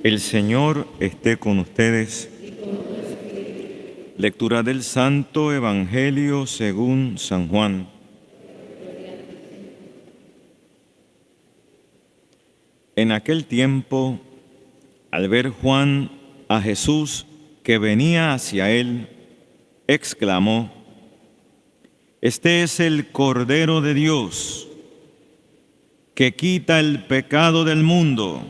El Señor esté con ustedes. Lectura del Santo Evangelio según San Juan. En aquel tiempo, al ver Juan a Jesús que venía hacia él, exclamó: «Este es el Cordero de Dios, que quita el pecado del mundo.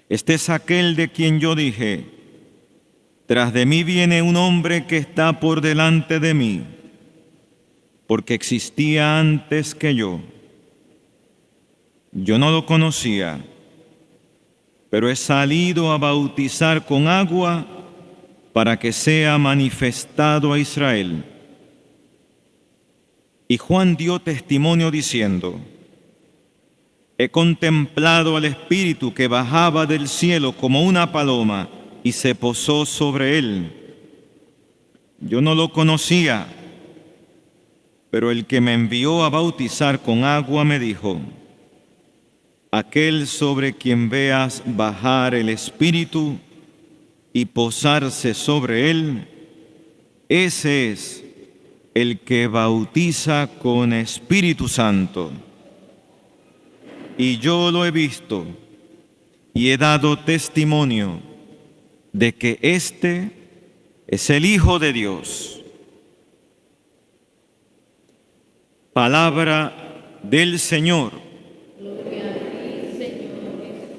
Este es aquel de quien yo dije: tras de mí viene un hombre que está por delante de mí, porque existía antes que yo. Yo no lo conocía, pero he salido a bautizar con agua para que sea manifestado a Israel». Y Juan dio testimonio diciendo: «He contemplado al Espíritu que bajaba del cielo como una paloma y se posó sobre él. Yo no lo conocía, pero el que me envió a bautizar con agua me dijo: aquel sobre quien veas bajar el Espíritu y posarse sobre él, ese es el que bautiza con Espíritu Santo. Y yo lo he visto y he dado testimonio de que este es el Hijo de Dios». Palabra del Señor. Gloria a ti, Señor Jesús.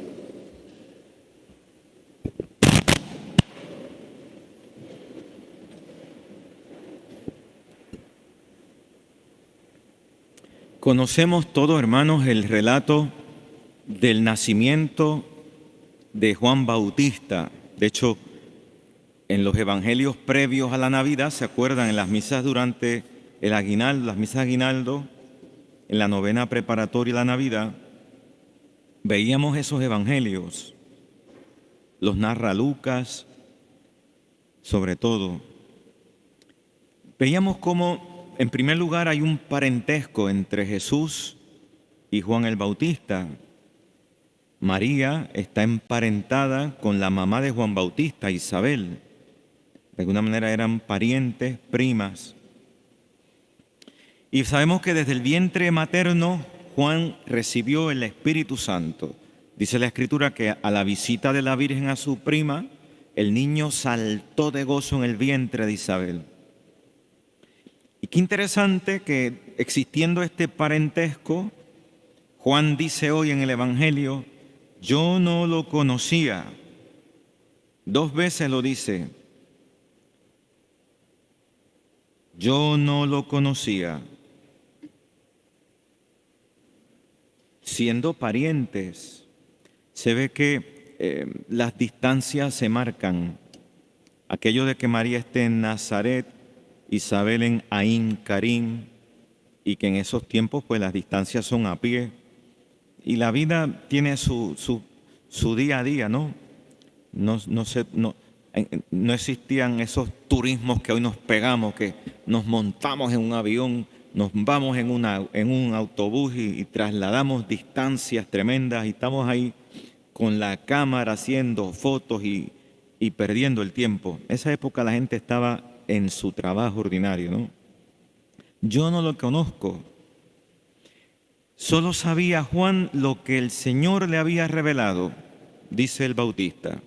Conocemos todos, hermanos, el relato del nacimiento de Juan Bautista. De hecho, en los evangelios previos a la Navidad, ¿se acuerdan? En las misas durante el aguinaldo, las misas de aguinaldo, en la novena preparatoria de la Navidad, veíamos esos evangelios. Los narra Lucas, sobre todo. Veíamos cómo, en primer lugar, hay un parentesco entre Jesús y Juan el Bautista. María está emparentada con la mamá de Juan Bautista, Isabel. De alguna manera eran parientes, primas. Y sabemos que desde el vientre materno Juan recibió el Espíritu Santo. Dice la Escritura que a la visita de la Virgen a su prima, el niño saltó de gozo en el vientre de Isabel. Y qué interesante que, existiendo este parentesco, Juan dice hoy en el Evangelio: yo no lo conocía. 2 veces lo dice. Yo no lo conocía. Siendo parientes, se ve que las distancias se marcan. Aquello de que María esté en Nazaret, Isabel en Ain Karim, y que en esos tiempos pues las distancias son a pie. Y la vida tiene su día a día, ¿no? No existían esos turismos que hoy nos pegamos, que nos montamos en un avión, nos vamos en un autobús y trasladamos distancias tremendas y estamos ahí con la cámara haciendo fotos y perdiendo el tiempo. En esa época la gente estaba en su trabajo ordinario, ¿no? Yo no lo conozco. Solo sabía Juan lo que el Señor le había revelado, dice el Bautista.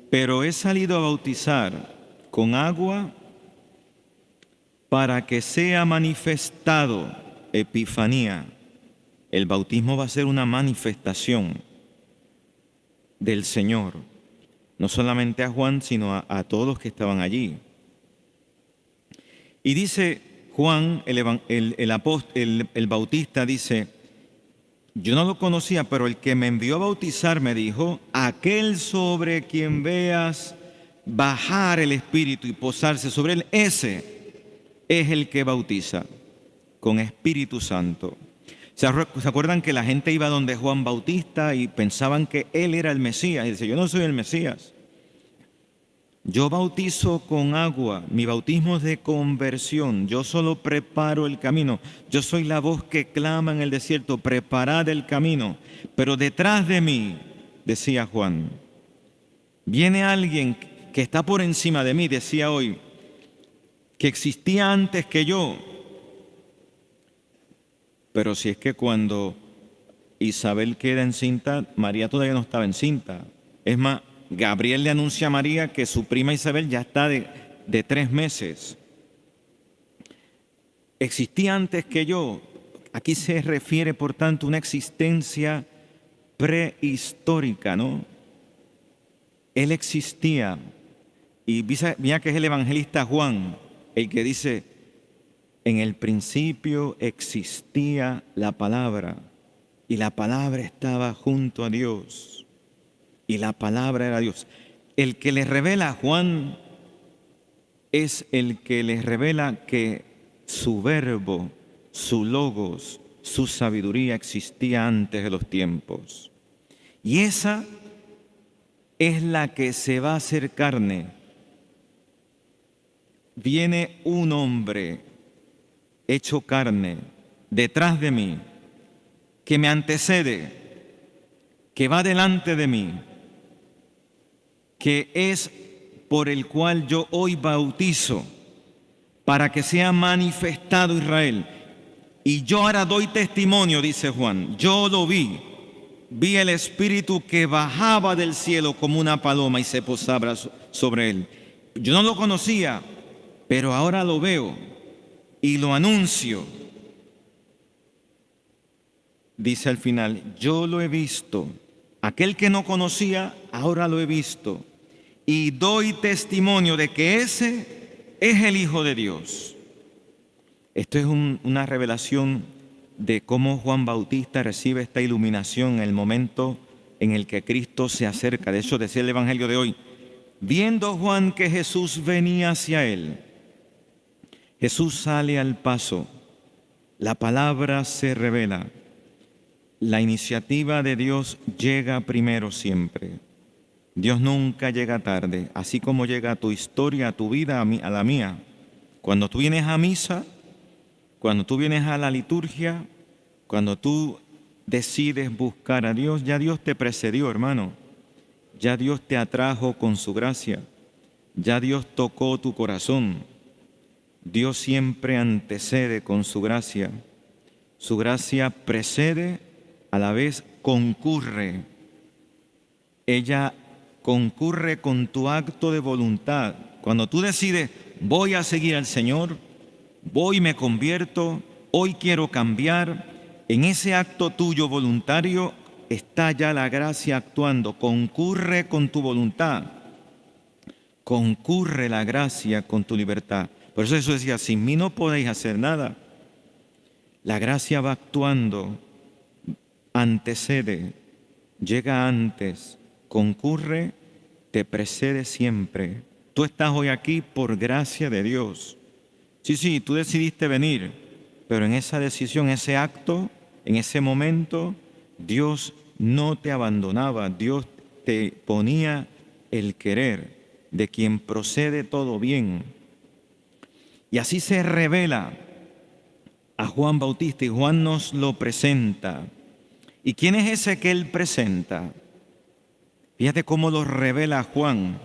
Pero he salido a bautizar con agua para que sea manifestado, epifanía. El bautismo va a ser una manifestación del Señor, no solamente a Juan, sino a todos los que estaban allí. Y dice Juan, el Bautista, dice: yo no lo conocía, pero el que me envió a bautizar me dijo: aquel sobre quien veas bajar el Espíritu y posarse sobre él, ese es el que bautiza con Espíritu Santo. ¿Se acuerdan que la gente iba donde Juan Bautista y pensaban que él era el Mesías? Y dice: yo no soy el Mesías. Yo bautizo con agua, mi bautismo es de conversión, yo solo preparo el camino, yo soy la voz que clama en el desierto, preparad el camino, pero detrás de mí, decía Juan, viene alguien que está por encima de mí, decía hoy, que existía antes que yo. Pero si es que cuando Isabel queda encinta, María todavía no estaba encinta. Es más, Gabriel le anuncia a María que su prima Isabel ya está de 3 meses. Existía antes que yo. Aquí se refiere, por tanto, a una existencia prehistórica, ¿no? Él existía. Y mira que es el evangelista Juan el que dice, en el principio existía la palabra, y la palabra estaba junto a Dios, y la palabra era Dios. El que les revela a Juan es el que les revela que su verbo, su logos, su sabiduría existía antes de los tiempos. Y esa es la que se va a hacer carne. Viene un hombre hecho carne detrás de mí, que me antecede, que va delante de mí, que es por el cual yo hoy bautizo, para que sea manifestado Israel. Y yo ahora doy testimonio, dice Juan, yo lo vi el Espíritu que bajaba del cielo como una paloma y se posaba sobre él. Yo no lo conocía, pero ahora lo veo y lo anuncio. Dice al final, yo lo he visto. Aquel que no conocía, ahora lo he visto. Y doy testimonio de que ese es el Hijo de Dios. Esto es una revelación de cómo Juan Bautista recibe esta iluminación en el momento en el que Cristo se acerca. De hecho, decía el Evangelio de hoy, viendo Juan que Jesús venía hacia él, Jesús sale al paso, la palabra se revela, la iniciativa de Dios llega primero siempre. Dios nunca llega tarde, así como llega a tu historia, a tu vida, a la mía. Cuando tú vienes a misa, cuando tú vienes a la liturgia, cuando tú decides buscar a Dios, ya Dios te precedió, hermano. Ya Dios te atrajo con su gracia. Ya Dios tocó tu corazón. Dios siempre antecede con su gracia. Su gracia precede, a la vez concurre. Ella concurre con tu acto de voluntad. Cuando tú decides, voy a seguir al Señor, voy y me convierto, hoy quiero cambiar, en ese acto tuyo voluntario está ya la gracia actuando, concurre con tu voluntad, concurre la gracia con tu libertad. Por eso decía, sin mí no podéis hacer nada. La gracia va actuando, antecede, llega antes, concurre, te precede siempre. Tú estás hoy aquí por gracia de Dios. Sí, tú decidiste venir, pero en esa decisión, ese acto, en ese momento, Dios no te abandonaba, Dios te ponía el querer de quien procede todo bien. Y así se revela a Juan Bautista y Juan nos lo presenta. ¿Y quién es ese que él presenta? Fíjate cómo lo revela Juan.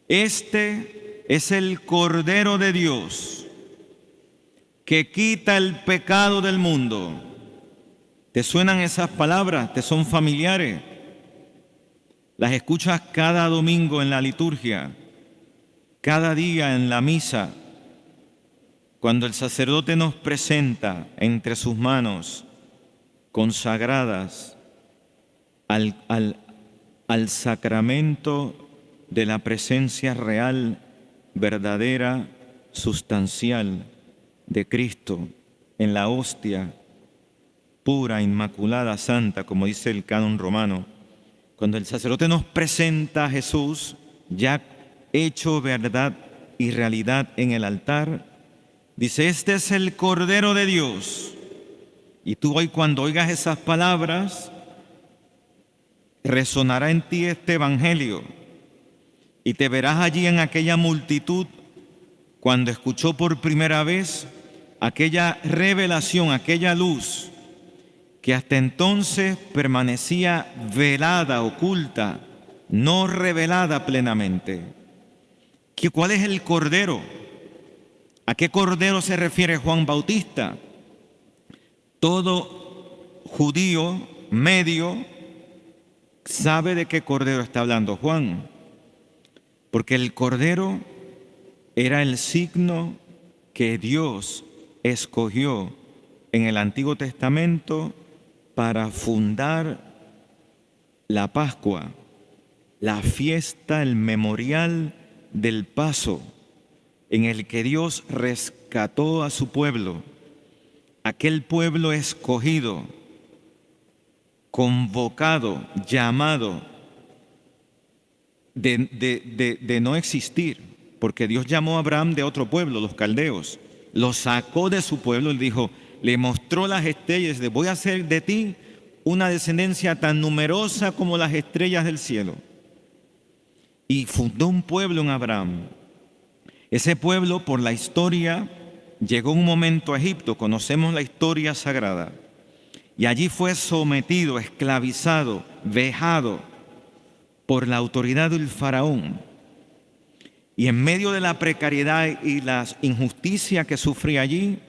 Este es el Cordero de Dios que quita el pecado del mundo. ¿Te suenan esas palabras? ¿Te son familiares? Las escuchas cada domingo en la liturgia, cada día en la misa, cuando el sacerdote nos presenta entre sus manos consagradas al sacramento de la presencia real, verdadera, sustancial de Cristo en la hostia pura, inmaculada, santa, como dice el canon romano. Cuando el sacerdote nos presenta a Jesús ya hecho verdad y realidad en el altar, dice, este es el Cordero de Dios. Y tú hoy cuando oigas esas palabras, resonará en ti este Evangelio. y te verás allí en aquella multitud cuando escuchó por primera vez aquella revelación, aquella luz que hasta entonces permanecía velada, oculta, no revelada plenamente. ¿Cuál es el Cordero? ¿A qué Cordero se refiere Juan Bautista? Todo judío medio sabe de qué Cordero está hablando Juan, porque el Cordero era el signo que Dios escogió en el Antiguo Testamento para fundar la Pascua, la fiesta, el memorial del paso en el que Dios rescató a su pueblo, aquel pueblo escogido, convocado, llamado de no existir, porque Dios llamó a Abraham de otro pueblo, los caldeos, lo sacó de su pueblo y dijo, le mostró las estrellas, de voy a hacer de ti una descendencia tan numerosa como las estrellas del cielo. Y fundó un pueblo en Abraham. Ese pueblo, por la historia, llegó un momento a Egipto, conocemos la historia sagrada, y allí fue sometido, esclavizado, vejado por la autoridad del faraón. Y en medio de la precariedad y la injusticia que sufría allí,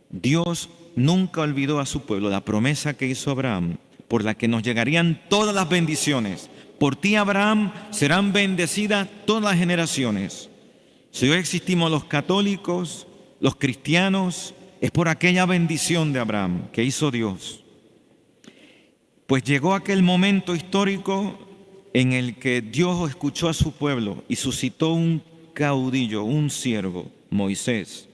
Dios nunca olvidó a su pueblo, la promesa que hizo Abraham, por la que nos llegarían todas las bendiciones. Por ti, Abraham, serán bendecidas todas las generaciones. Si hoy existimos los católicos, los cristianos, es por aquella bendición de Abraham que hizo Dios. Pues llegó aquel momento histórico en el que Dios escuchó a su pueblo y suscitó un caudillo, un siervo, Moisés,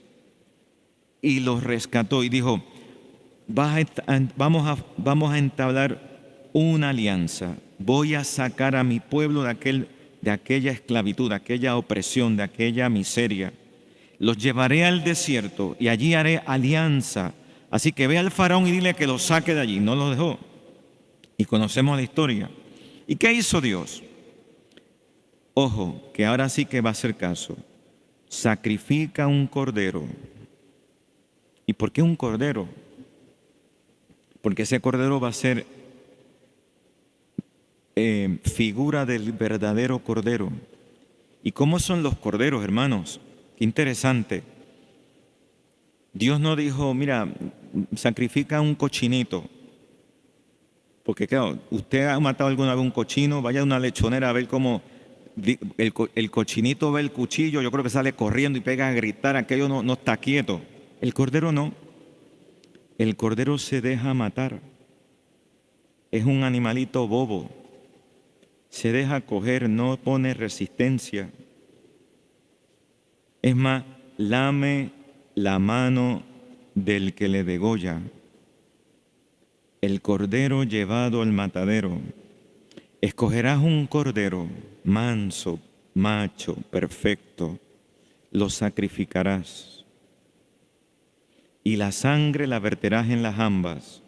y los rescató y dijo, vamos a entablar una alianza. Voy a sacar a mi pueblo de aquella esclavitud, de aquella opresión, de aquella miseria. Los llevaré al desierto y allí haré alianza. Así que ve al faraón y dile que los saque de allí. No los dejó. Y conocemos la historia. ¿Y qué hizo Dios? Ojo, que ahora sí que va a hacer caso. Sacrifica un cordero. ¿Y por qué un cordero? Porque ese cordero va a ser figura del verdadero cordero. ¿Y cómo son los corderos, hermanos? Qué interesante. Dios no dijo, mira, sacrifica un cochinito. Porque claro, usted ha matado alguna vez un cochino, vaya a una lechonera a ver cómo el cochinito ve el cuchillo, yo creo que sale corriendo y pega a gritar, aquello no está quieto. El cordero no. El cordero se deja matar. Es un animalito bobo. Se deja coger, no pone resistencia. Es más, lame la mano del que le degolla. El cordero llevado al matadero. Escogerás un cordero manso, macho, perfecto. Lo sacrificarás. Y la sangre la verterás en las jambas.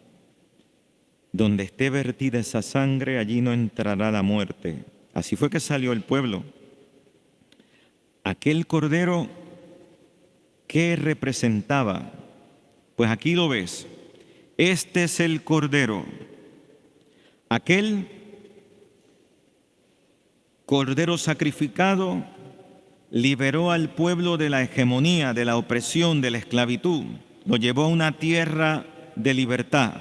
Donde esté vertida esa sangre, allí no entrará la muerte. Así fue que salió el pueblo. Aquel cordero, ¿qué representaba? Pues aquí lo ves. Este es el cordero. Aquel cordero sacrificado liberó al pueblo de la hegemonía, de la opresión, de la esclavitud. Lo llevó a una tierra de libertad.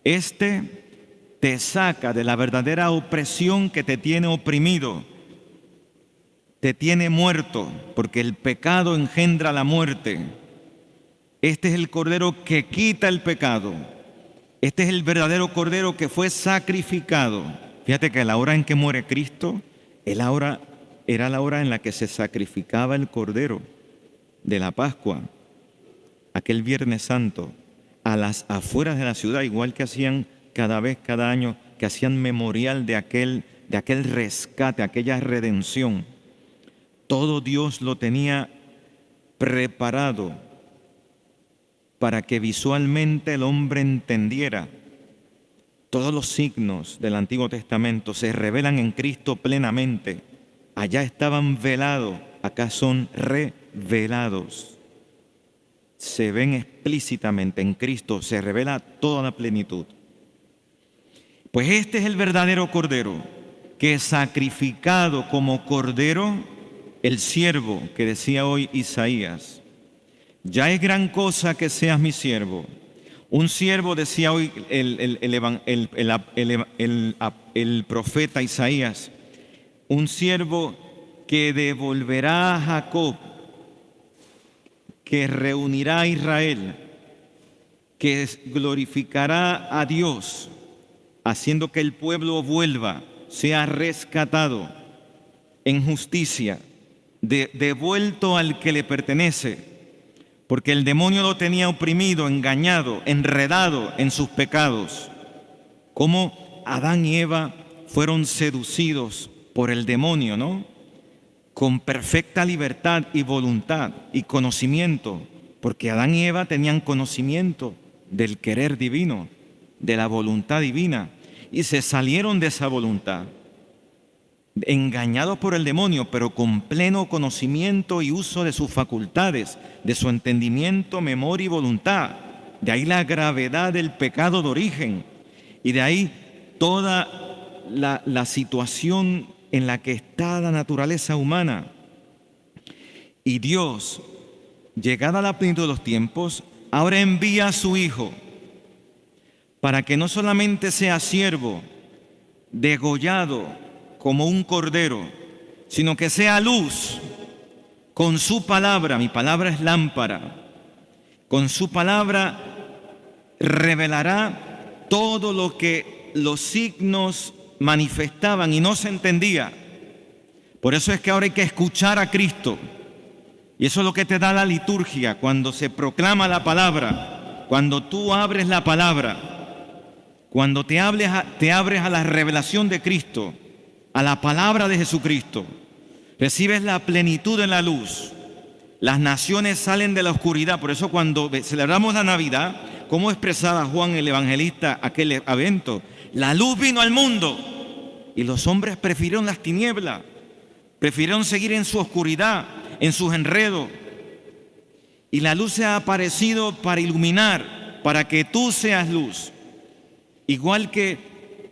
Este te saca de la verdadera opresión que te tiene oprimido, te tiene muerto, porque el pecado engendra la muerte. Este es el cordero que quita el pecado. Este es el verdadero cordero que fue sacrificado. Fíjate que a la hora en que muere Cristo, era la hora en la que se sacrificaba el cordero de la Pascua, aquel Viernes Santo, a las afueras de la ciudad, igual que hacían cada año, que hacían memorial de aquel rescate, aquella redención. Todo Dios lo tenía preparado para que visualmente el hombre entendiera. Todos los signos del Antiguo Testamento se revelan en Cristo plenamente. Allá estaban velados, acá son revelados. Se ven explícitamente en Cristo, se revela toda la plenitud. Pues este es el verdadero Cordero, que es sacrificado como Cordero, el siervo que decía hoy Isaías. Ya es gran cosa que seas mi siervo. Un siervo, decía hoy el profeta Isaías, un siervo que devolverá a Jacob, que reunirá a Israel, que glorificará a Dios, haciendo que el pueblo vuelva, sea rescatado en justicia, devuelto al que le pertenece, porque el demonio lo tenía oprimido, engañado, enredado en sus pecados. Como Adán y Eva fueron seducidos por el demonio, ¿no? Con perfecta libertad y voluntad y conocimiento, porque Adán y Eva tenían conocimiento del querer divino, de la voluntad divina, y se salieron de esa voluntad, engañados por el demonio, pero con pleno conocimiento y uso de sus facultades, de su entendimiento, memoria y voluntad. De ahí la gravedad del pecado de origen, y de ahí toda la situación en la que está la naturaleza humana. Y Dios, llegada a la plenitud de los tiempos, ahora envía a su Hijo para que no solamente sea siervo, degollado como un cordero, sino que sea luz con su palabra. Mi palabra es lámpara. Con su palabra revelará todo lo que los signos manifestaban y no se entendía. Por eso es que ahora hay que escuchar a Cristo. Y eso es lo que te da la liturgia, cuando se proclama la palabra, cuando tú abres la palabra, cuando te abres a la revelación de Cristo, a la palabra de Jesucristo, recibes la plenitud de la luz. Las naciones salen de la oscuridad. Por eso cuando celebramos la Navidad, ¿cómo expresaba Juan el Evangelista aquel evento? La luz vino al mundo y los hombres prefirieron las tinieblas, prefirieron seguir en su oscuridad, en sus enredos. Y la luz se ha aparecido para iluminar, para que tú seas luz. Igual que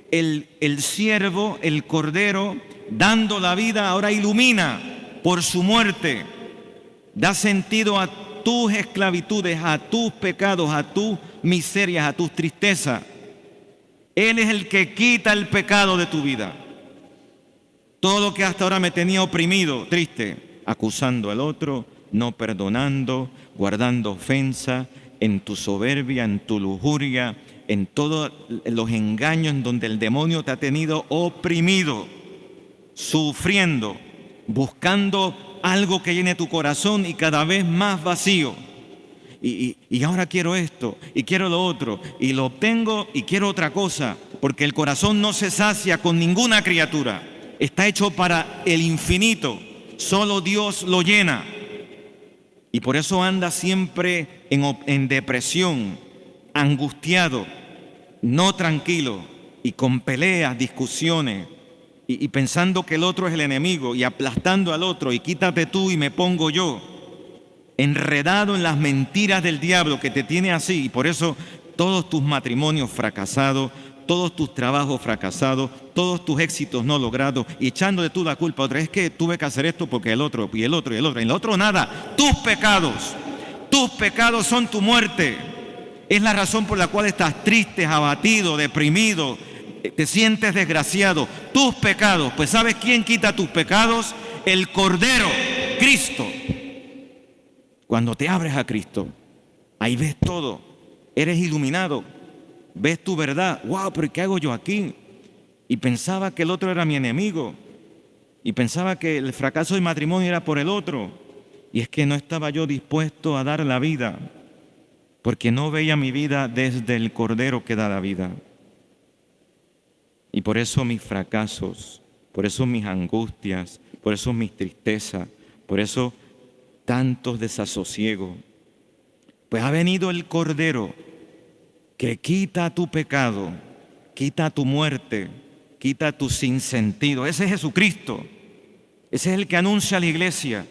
el siervo, el cordero, dando la vida, ahora ilumina por su muerte. Da sentido a tus esclavitudes, a tus pecados, a tus miserias, a tus tristezas. Él es el que quita el pecado de tu vida. Todo lo que hasta ahora me tenía oprimido, triste, acusando al otro, no perdonando, guardando ofensa, en tu soberbia, en tu lujuria, en todos los engaños en donde el demonio te ha tenido oprimido, sufriendo, buscando algo que llene tu corazón y cada vez más vacío. Y ahora quiero esto, y quiero lo otro, y lo obtengo y quiero otra cosa, porque el corazón no se sacia con ninguna criatura. Está hecho para el infinito, solo Dios lo llena. Y por eso anda siempre en depresión, angustiado, no tranquilo, y con peleas, discusiones, y pensando que el otro es el enemigo, y aplastando al otro, y quítate tú y me pongo yo, enredado en las mentiras del diablo que te tiene así. Y por eso todos tus matrimonios fracasados, todos tus trabajos fracasados, todos tus éxitos no logrados, y echándote tú la culpa a otra. Es que tuve que hacer esto porque el otro, y el otro, y el otro. Y el otro nada. Tus pecados son tu muerte. Es la razón por la cual estás triste, abatido, deprimido, te sientes desgraciado. Tus pecados. Pues ¿sabes quién quita tus pecados? El Cordero, Cristo. Cuando te abres a Cristo, ahí ves todo. Eres iluminado. Ves tu verdad. Wow, pero ¿qué hago yo aquí? Y pensaba que el otro era mi enemigo. Y pensaba que el fracaso del matrimonio era por el otro. Y es que no estaba yo dispuesto a dar la vida, porque no veía mi vida desde el Cordero que da la vida. Y por eso mis fracasos, por eso mis angustias, por eso mis tristezas, por eso tantos desasosiegos. Pues ha venido el Cordero que quita tu pecado, quita tu muerte, quita tu sinsentido. Ese es Jesucristo. Ese es el que anuncia a la iglesia.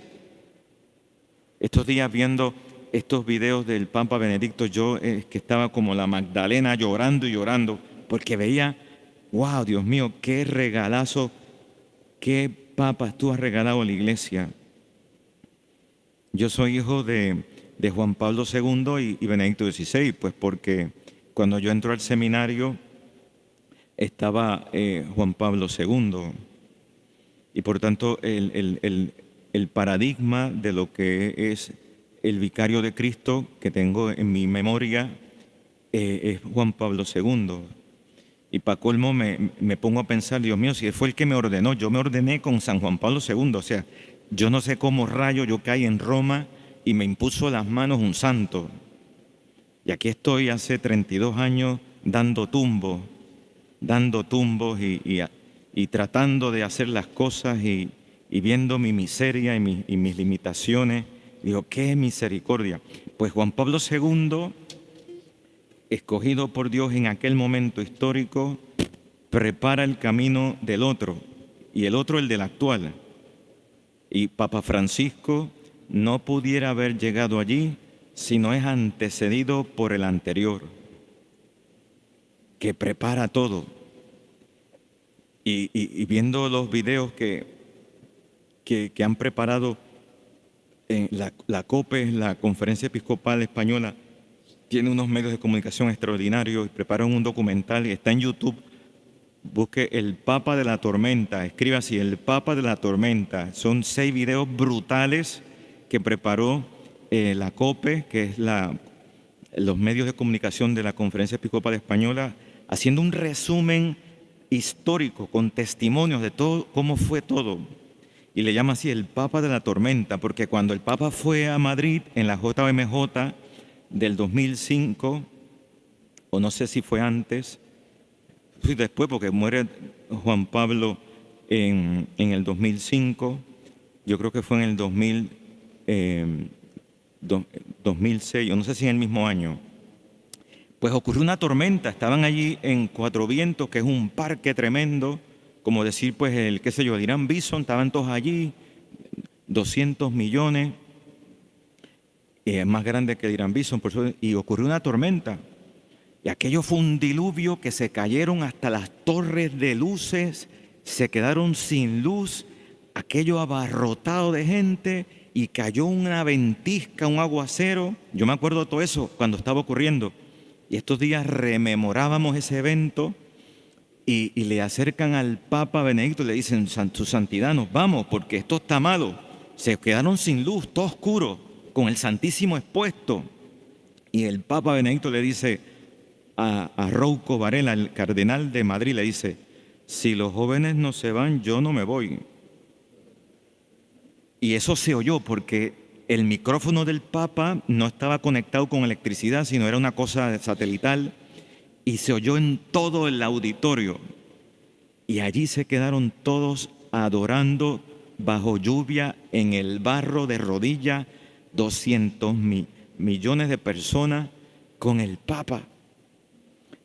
Estos días viendo estos videos del Papa Benedicto, yo que estaba como la Magdalena llorando y llorando, porque veía, wow, Dios mío, qué regalazo, qué papas tú has regalado a la iglesia. Yo soy hijo de Juan Pablo II y Benedicto XVI, pues porque cuando yo entré al seminario estaba Juan Pablo II. Y por tanto el paradigma de lo que es el vicario de Cristo que tengo en mi memoria es Juan Pablo II. Y para colmo me pongo a pensar, Dios mío, si él fue el que me ordenó, yo me ordené con San Juan Pablo II. O sea, yo no sé cómo rayo yo caí en Roma y me impuso las manos un santo. Y aquí estoy hace 32 años dando tumbos y tratando de hacer las cosas y viendo mi miseria y mis limitaciones. Digo, qué misericordia. Pues Juan Pablo II, escogido por Dios en aquel momento histórico, prepara el camino del otro, y el otro el del actual. Y Papa Francisco no pudiera haber llegado allí si no es antecedido por el anterior, que prepara todo. Y viendo los videos que han preparado en la COPE, la Conferencia Episcopal Española, tiene unos medios de comunicación extraordinarios y preparan un documental y está en YouTube. Busque El Papa de la Tormenta, escriba así, El Papa de la Tormenta. Son 6 videos brutales que preparó la COPE, que es los medios de comunicación de la Conferencia Episcopal Española, haciendo un resumen histórico con testimonios de todo, cómo fue todo. Y le llama así El Papa de la Tormenta, porque cuando el Papa fue a Madrid en la JMJ del 2005, o no sé si fue antes, sí, después, porque muere Juan Pablo en el 2005, yo creo que fue en el 2006, o no sé si en el mismo año. Pues ocurrió una tormenta, estaban allí en Cuatro Vientos, que es un parque tremendo, como decir, pues, qué sé yo, el Irán Bison, estaban todos allí, 200 millones, es más grande que el Irán Bison, por eso, y ocurrió una tormenta. Y aquello fue un diluvio que se cayeron hasta las torres de luces, se quedaron sin luz, aquello abarrotado de gente y cayó una ventisca, un aguacero. Yo me acuerdo de todo eso cuando estaba ocurriendo. Y estos días rememorábamos ese evento y le acercan al Papa Benedicto y le dicen, su santidad, nos vamos porque esto está malo. Se quedaron sin luz, todo oscuro, con el Santísimo expuesto. Y el Papa Benedicto le dice a Rouco Varela, el cardenal de Madrid, le dice, si los jóvenes no se van, yo no me voy. Y eso se oyó porque el micrófono del Papa no estaba conectado con electricidad, sino era una cosa satelital, y se oyó en todo el auditorio. Y allí se quedaron todos adorando bajo lluvia, en el barro de rodillas, 200 millones de personas con el Papa.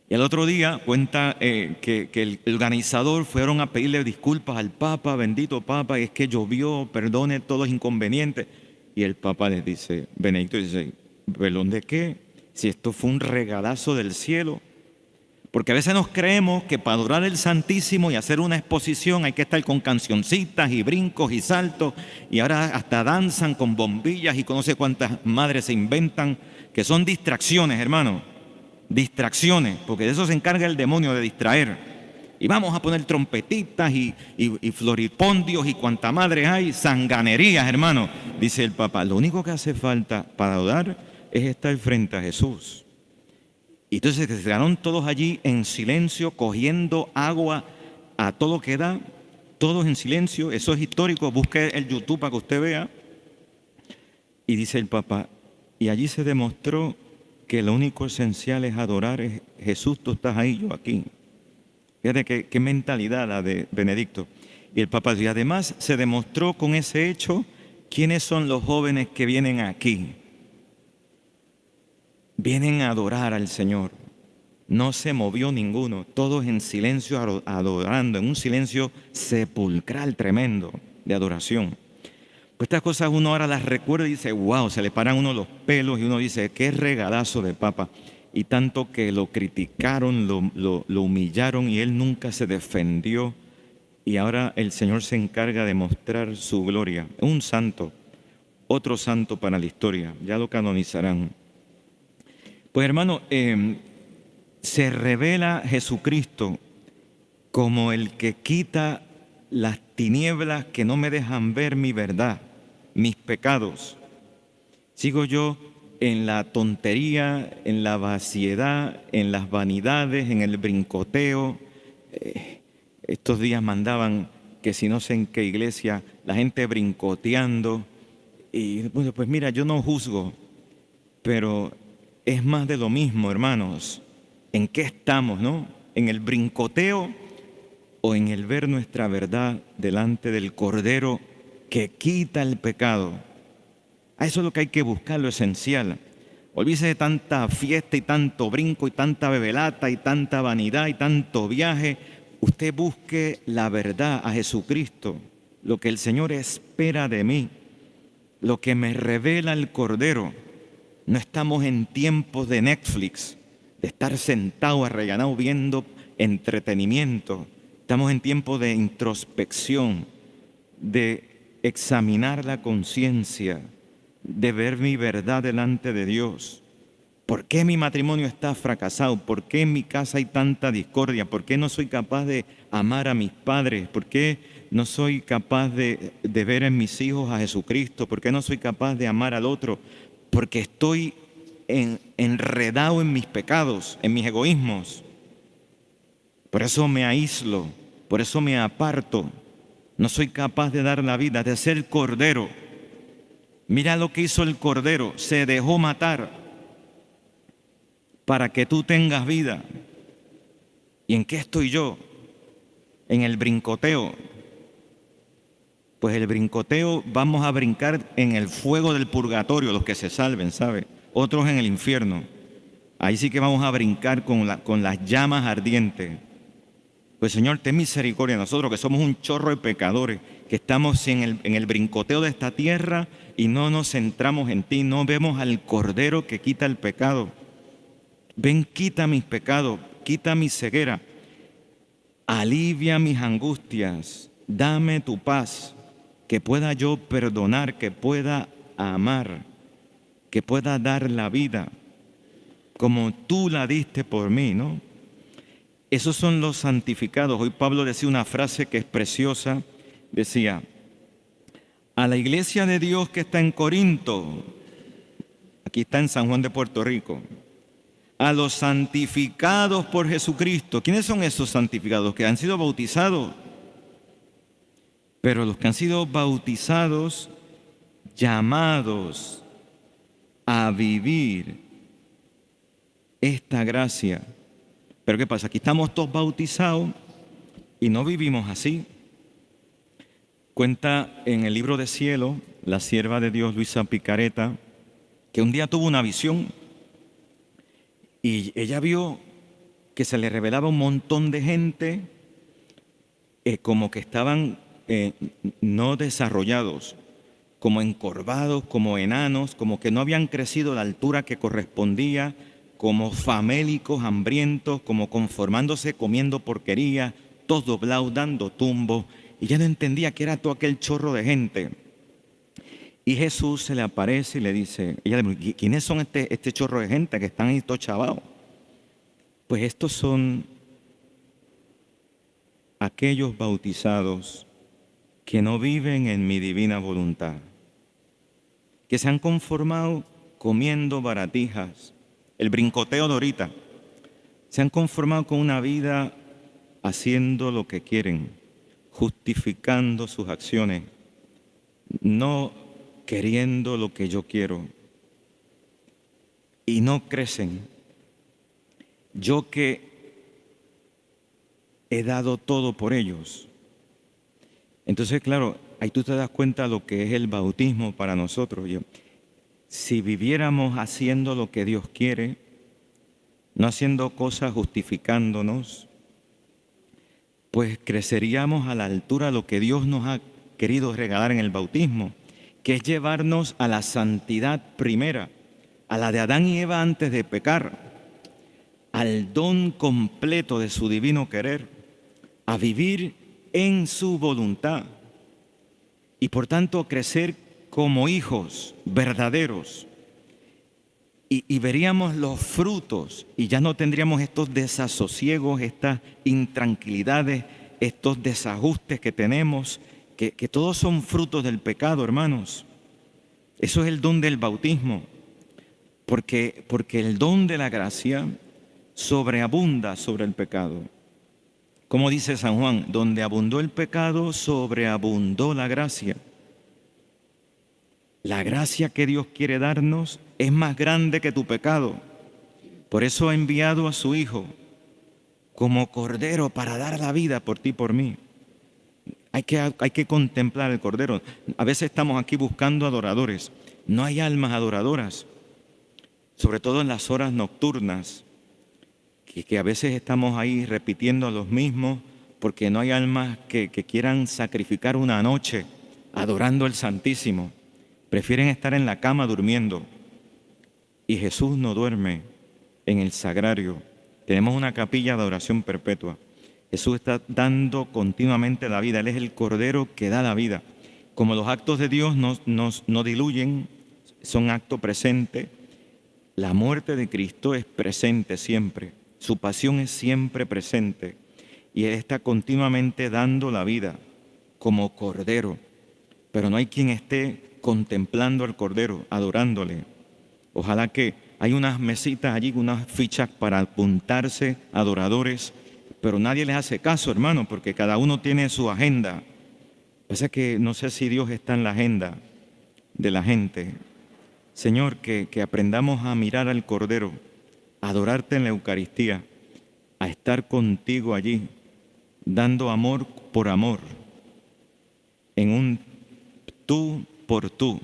Y el otro día cuenta que el organizador fueron a pedirle disculpas al Papa, bendito Papa, es que llovió, perdone todos los inconvenientes. Y el Papa les dice, Benedicto dice, ¿perdón de qué? Si esto fue un regalazo del cielo. Porque a veces nos creemos que para adorar el Santísimo y hacer una exposición hay que estar con cancioncitas y brincos y saltos, y ahora hasta danzan con bombillas y con no sé cuántas madres se inventan, que son distracciones, hermano. Distracciones, porque de eso se encarga el demonio, de distraer. Y vamos a poner trompetitas y floripondios y cuanta madre hay, sanganerías, hermano. Dice el Papa, lo único que hace falta para adorar es estar frente a Jesús. Y entonces se quedaron todos allí en silencio, cogiendo agua a todo que da, todos en silencio. Eso es histórico, busque el YouTube para que usted vea. Y dice el Papa, y allí se demostró que lo único esencial es adorar. Jesús, tú estás ahí, yo aquí. Fíjate qué mentalidad la de Benedicto. Y el Papa, y además se demostró con ese hecho quiénes son los jóvenes que vienen aquí. Vienen a adorar al Señor. No se movió ninguno, todos en silencio adorando, en un silencio sepulcral tremendo. de adoración. Pues estas cosas uno ahora las recuerda y dice, wow, se le paran a uno los pelos y uno dice, qué regalazo de papa. Y tanto que lo criticaron, lo humillaron y él nunca se defendió. Y ahora el Señor se encarga de mostrar su gloria. Es un santo, otro santo para la historia, ya lo canonizarán. Pues hermano, se revela Jesucristo como el que quita las tinieblas que no me dejan ver mi verdad, mis pecados. Sigo yo en la tontería, en la vaciedad, en las vanidades, en el brincoteo. Estos días mandaban que si no sé en qué iglesia, la gente brincoteando. Y bueno, pues mira, yo no juzgo, pero es más de lo mismo, hermanos. ¿En qué estamos, no? ¿En el brincoteo o en el ver nuestra verdad delante del Cordero que quita el pecado? A eso es lo que hay que buscar, lo esencial. Olvídese de tanta fiesta y tanto brinco y tanta bebelata y tanta vanidad y tanto viaje. Usted busque la verdad, a Jesucristo, lo que el Señor espera de mí, lo que me revela el Cordero. No estamos en tiempos de Netflix, de estar sentado arrellanado viendo entretenimiento. Estamos en tiempos de introspección, de examinar la conciencia, de ver mi verdad delante de Dios. ¿Por qué mi matrimonio está fracasado? ¿Por qué en mi casa hay tanta discordia? ¿Por qué no soy capaz de amar a mis padres? ¿Por qué no soy capaz de ver en mis hijos a Jesucristo? ¿Por qué no soy capaz de amar al otro? Porque estoy enredado en mis pecados, en mis egoísmos. Por eso me aíslo, por eso me aparto. No soy capaz de dar la vida, de ser cordero. Mira lo que hizo el Cordero, se dejó matar para que tú tengas vida. ¿Y en qué estoy yo? En el brincoteo. Pues el brincoteo vamos a brincar en el fuego del purgatorio, los que se salven, ¿sabe? Otros en el infierno. Ahí sí que vamos a brincar con las llamas ardientes. Pues Señor, ten misericordia de nosotros, que somos un chorro de pecadores, que estamos en el brincoteo de esta tierra y no nos centramos en ti, no vemos al Cordero que quita el pecado. Ven, quita mis pecados, quita mi ceguera, alivia mis angustias, dame tu paz, que pueda yo perdonar, que pueda amar, que pueda dar la vida como tú la diste por mí, ¿no? Esos son los santificados. Hoy Pablo decía una frase que es preciosa, decía, a la iglesia de Dios que está en Corinto, aquí está en San Juan de Puerto Rico, a los santificados por Jesucristo. ¿Quiénes son esos santificados? Que han sido bautizados. Pero los que han sido bautizados, llamados a vivir esta gracia. Pero ¿qué pasa? Aquí estamos todos bautizados y no vivimos así. Cuenta en el libro de Cielo, la sierva de Dios, Luisa Picareta, que un día tuvo una visión y ella vio que se le revelaba un montón de gente como que estaban no desarrollados, como encorvados, como enanos, como que no habían crecido a la altura que correspondía, como famélicos, hambrientos, como conformándose, comiendo porquería, todos doblados, dando tumbos. Y ya no entendía que era todo aquel chorro de gente. Y Jesús se le aparece y le dice, ella le dice, ¿quiénes son este chorro de gente que están ahí todos chavados? Pues estos son aquellos bautizados que no viven en mi divina voluntad, que se han conformado comiendo baratijas, el brincoteo de ahorita, se han conformado con una vida haciendo lo que quieren, justificando sus acciones, no queriendo lo que yo quiero, y no crecen. Yo que he dado todo por ellos. Entonces, claro, ahí tú te das cuenta de lo que es el bautismo para nosotros. Si viviéramos haciendo lo que Dios quiere, no haciendo cosas justificándonos, pues creceríamos a la altura de lo que Dios nos ha querido regalar en el bautismo, que es llevarnos a la santidad primera, a la de Adán y Eva antes de pecar, al don completo de su divino querer, a vivir en su voluntad y por tanto crecer como hijos verdaderos. Y veríamos los frutos y ya no tendríamos estos desasosiegos, estas intranquilidades, estos desajustes que tenemos, que todos son frutos del pecado, hermanos. Eso es el don del bautismo, porque el don de la gracia sobreabunda sobre el pecado. Como dice San Juan, donde abundó el pecado, sobreabundó la gracia. La gracia que Dios quiere darnos es más grande que tu pecado. Por eso ha enviado a su Hijo como Cordero para dar la vida por ti y por mí. Hay que contemplar el Cordero. A veces estamos aquí buscando adoradores. No hay almas adoradoras, sobre todo en las horas nocturnas, que a veces estamos ahí repitiendo los mismos porque no hay almas que quieran sacrificar una noche adorando al Santísimo. Prefieren estar en la cama durmiendo. Y Jesús no duerme en el sagrario. Tenemos una capilla de oración perpetua. Jesús está dando continuamente la vida. Él es el Cordero que da la vida. Como los actos de Dios no diluyen, son acto presente, la muerte de Cristo es presente siempre. Su pasión es siempre presente. Y Él está continuamente dando la vida como Cordero. Pero no hay quien esté contemplando al Cordero, adorándole. Ojalá que hay unas mesitas allí, unas fichas para apuntarse adoradores, pero nadie les hace caso, hermano, porque cada uno tiene su agenda. Pasa que no sé si Dios está en la agenda de la gente. Señor, que aprendamos a mirar al Cordero, a adorarte en la Eucaristía, a estar contigo allí, dando amor por amor, en un tú por tú,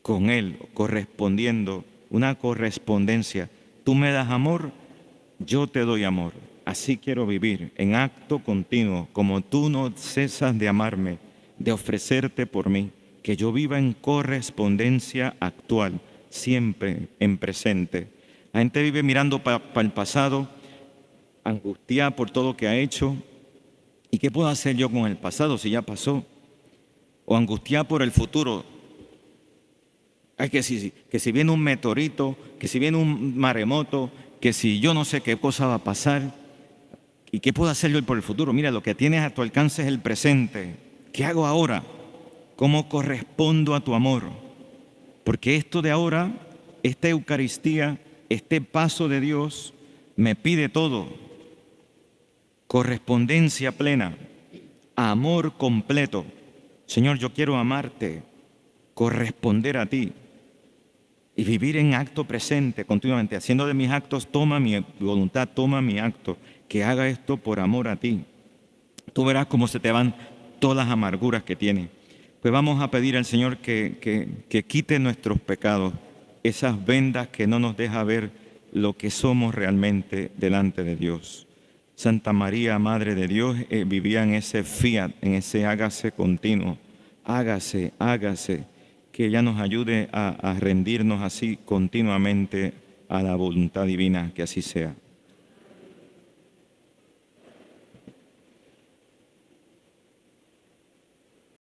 con Él, correspondiendo, una correspondencia. Tú me das amor, yo te doy amor. Así quiero vivir, en acto continuo, como tú no cesas de amarme, de ofrecerte por mí, que yo viva en correspondencia actual, siempre en presente. La gente vive mirando para el pasado, angustiada por todo lo que ha hecho. ¿Y qué puedo hacer yo con el pasado si ya pasó? O angustiada por el futuro. Ay, que si viene un meteorito, que si viene un maremoto, que si yo no sé qué cosa va a pasar. ¿Y qué puedo hacer yo por el futuro? Mira, lo que tienes a tu alcance es el presente. ¿Qué hago ahora? ¿Cómo correspondo a tu amor? Porque esto de ahora, esta Eucaristía, este paso de Dios, me pide todo. Correspondencia plena, amor completo. Señor, yo quiero amarte, corresponder a ti y vivir en acto presente continuamente, haciendo de mis actos, toma mi voluntad, toma mi acto, que haga esto por amor a ti. Tú verás cómo se te van todas las amarguras que tienes. Pues vamos a pedir al Señor que quite nuestros pecados, esas vendas que no nos deja ver lo que somos realmente delante de Dios. Santa María, Madre de Dios, vivía en ese fiat, en ese hágase continuo. Hágase, hágase, que ella nos ayude a rendirnos así continuamente a la voluntad divina, que así sea.